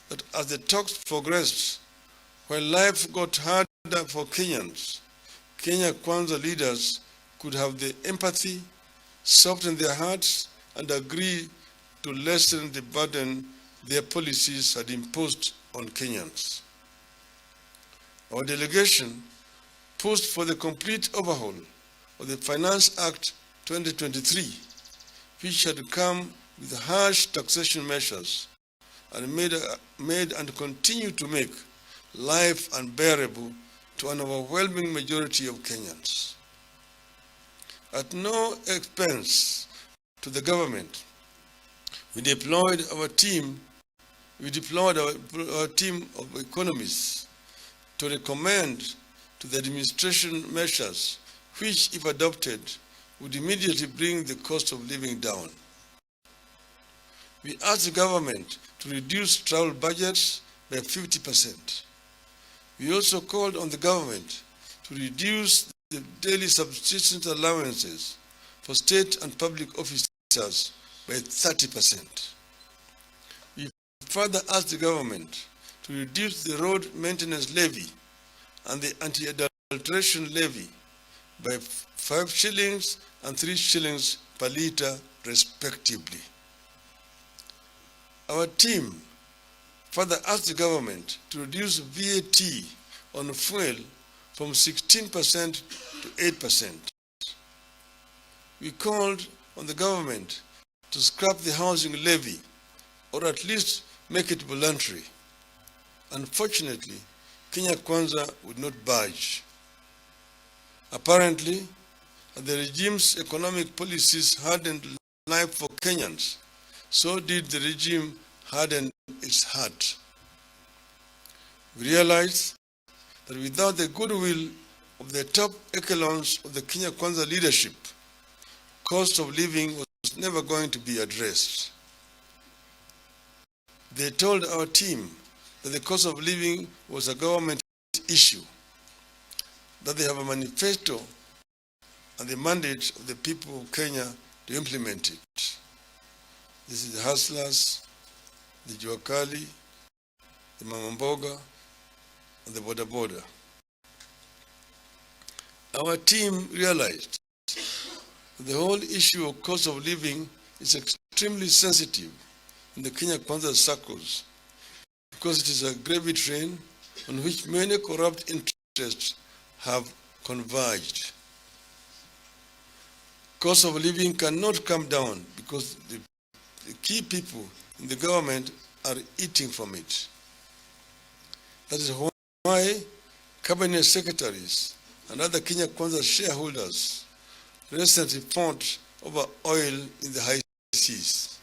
that as the talks progressed, while life got harder for Kenyans, Kenya Kwanza leaders could have the empathy, soften their hearts, and agree to lessen the burden their policies had imposed on Kenyans. Our delegation pushed for the complete overhaul of the Finance Act 2023, which had come with harsh taxation measures and made and continue to make life unbearable to an overwhelming majority of Kenyans. At no expense to the government, we deployed our team of economists to recommend to the administration measures which, if adopted, would immediately bring the cost of living down. We asked the government to reduce travel budgets by 50%. We also called on the government to reduce the daily subsistence allowances for state and public officers by 30%. We further asked the government to reduce the road maintenance levy and the anti-adulteration levy by 5 shillings and 3 shillings per litre, respectively. Our team further asked the government to reduce VAT on fuel from 16% to 8%. We called on the government to scrap the housing levy, or at least make it voluntary. Unfortunately, Kenya Kwanza would not budge. Apparently, the regime's economic policies hardened life for Kenyans, so did the regime harden its heart. We realized that without the goodwill of the top echelons of the Kenya Kwanza leadership, cost of living was never going to be addressed. They told our team that the cost of living was a government issue, that they have a manifesto and the mandate of the people of Kenya to implement it. This is the hustlers, the Juakali, the Mamamboga, and the Boda Boda. Our team realized that the whole issue of cost of living is extremely sensitive in the Kenya Kwanza circles because it is a gravy train on which many corrupt interests have converged. Cost of living cannot come down because the key people in the government are eating from it. That is why cabinet secretaries and other Kenya Kwanza shareholders recently fought over oil in the high seas.